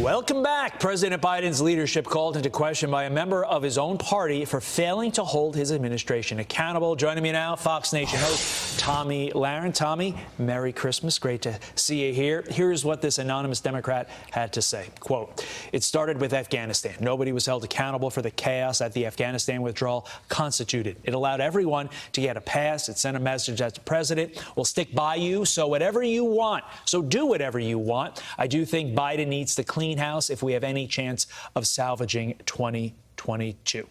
Welcome back. President Biden's leadership called into question by a member of his own party for failing to hold his administration accountable. Joining me now, Fox Nation host Tomi Lahren. Tomi, Merry Christmas. Great to see you here. Here's what this anonymous Democrat had to say. Quote, "It started with Afghanistan. Nobody was held accountable for the chaos that the Afghanistan withdrawal constituted. It allowed everyone to get a pass. It sent a message that the president will stick by you. So whatever you want. So do whatever you want. I do think Biden needs to clean house if we have any chance of salvaging 2022.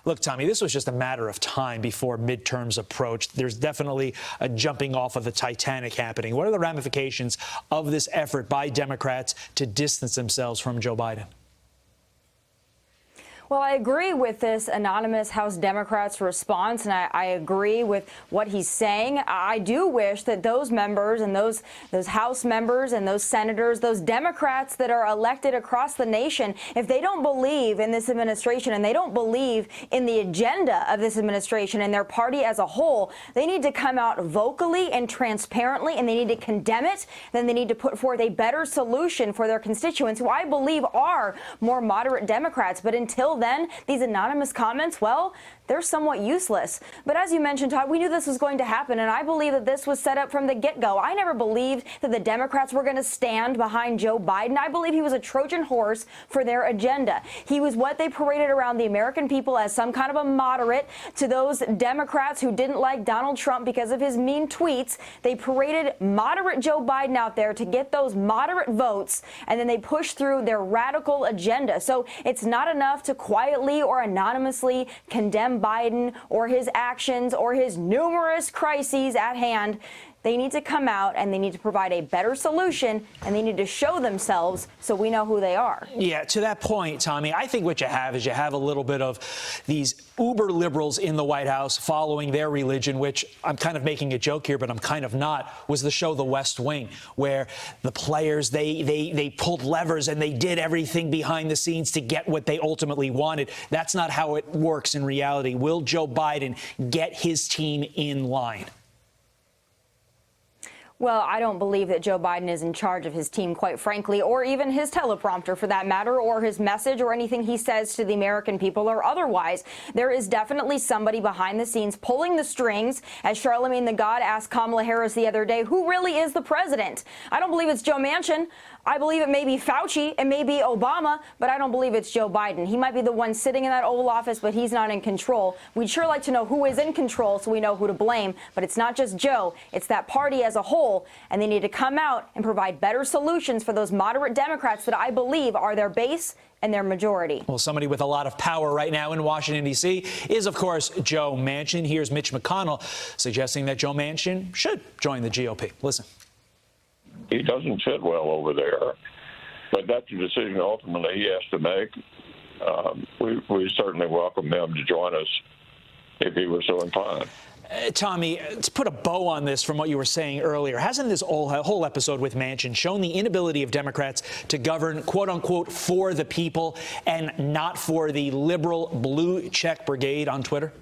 Look, Tomi, this was just a matter of time before midterms approached. There's definitely a jumping off of the Titanic happening. What are the ramifications of this effort by Democrats to distance themselves from Joe Biden? Well, I agree with this anonymous House Democrats' response, and I agree with what he's saying. I do wish that those members and those House members and those senators, those Democrats that are elected across the nation, if they don't believe in this administration and they don't believe in the agenda of this administration and their party as a whole, they need to come out vocally and transparently, and they need to condemn it. Then they need to put forth a better solution for their constituents, who I believe are more moderate Democrats. But until then, these anonymous comments, well, they're somewhat useless. But as you mentioned, Todd, we knew this was going to happen, and I believe that this was set up from the get-go. I never believed that the Democrats were going to stand behind Joe Biden. I believe he was a Trojan horse for their agenda. He was what they paraded around the American people as some kind of a moderate to those Democrats who didn't like Donald Trump because of his mean tweets. They paraded moderate Joe Biden out there to get those moderate votes, and then they pushed through their radical agenda. So it's not enough to quietly or anonymously condemn Biden or his actions or his numerous crises at hand. They need to come out and they need to provide a better solution, and they need to show themselves so we know who they are. Yeah, to that point, Tomi, I think what you have is you have a little bit of these uber liberals in the White House following their religion, which I'm kind of making a joke here, but I'm kind of not, was the show The West Wing, where the players, they pulled levers and they did everything behind the scenes to get what they ultimately wanted. That's not how it works in reality. Will Joe Biden get his team in line? Well, I don't believe that Joe Biden is in charge of his team, quite frankly, or even his teleprompter for that matter, or his message or anything he says to the American people or otherwise. There is definitely somebody behind the scenes pulling the strings. As Charlemagne the God asked Kamala Harris the other day, who really is the president? I don't believe it's Joe Manchin. I believe it may be Fauci, it may be Obama, but I don't believe it's Joe Biden. He might be the one sitting in that Oval Office, but he's not in control. We'd sure like to know who is in control so we know who to blame, but it's not just Joe, it's that party as a whole, and they need to come out and provide better solutions for those moderate Democrats that I believe are their base and their majority. Well, somebody with a lot of power right now in Washington, D.C. is, of course, Joe Manchin. Here's Mitch McConnell suggesting that Joe Manchin should join the GOP. Listen. He doesn't fit well over there, but that's a decision ultimately he has to make. We certainly welcome him to join us if he were so inclined. Tomi, to put a bow on this from what you were saying earlier, hasn't this whole episode with Manchin shown the inability of Democrats to govern, quote unquote, for the people and not for the liberal blue check brigade on Twitter?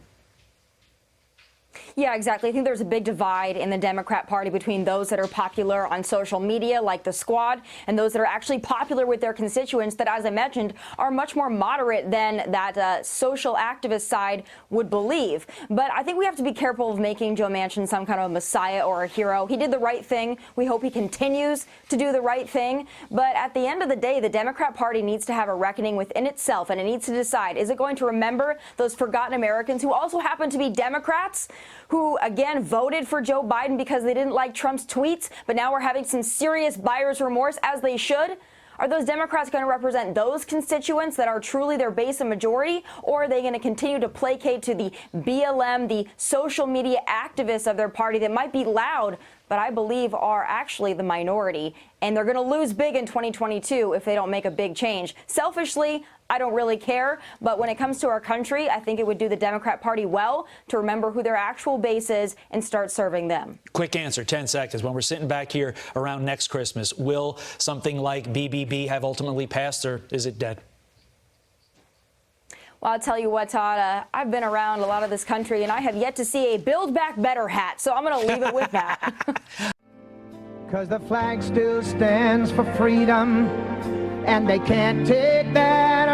Yeah, exactly. I think there's a big divide in the Democrat Party between those that are popular on social media, like the Squad, and those that are actually popular with their constituents that, as I mentioned, are much more moderate than that social activist side would believe. But I think we have to be careful of making Joe Manchin some kind of a messiah or a hero. He did the right thing. We hope he continues to do the right thing. But at the end of the day, the Democrat Party needs to have a reckoning within itself, and it needs to decide, is it going to remember those forgotten Americans who also happen to be Democrats, who, again, voted for Joe Biden because they didn't like Trump's tweets, but now we're having some serious buyer's remorse, as they should? Are those Democrats going to represent those constituents that are truly their base and majority, or are they going to continue to placate to the BLM, the social media activists of their party that might be loud, but I believe are actually the minority, and they're going to lose big in 2022 if they don't make a big change? Selfishly, I don't really care, but when it comes to our country, I think it would do the Democrat Party well to remember who their actual base is and start serving them. Quick answer, 10 seconds. When we're sitting back here around next Christmas, will something like BBB have ultimately passed, or is it dead? Well, I'll tell you what, Todd, I've been around a lot of this country, and I have yet to see a Build Back Better hat, so I'm going to leave it with that. 'Cause the flag still stands for freedom, and they can't take that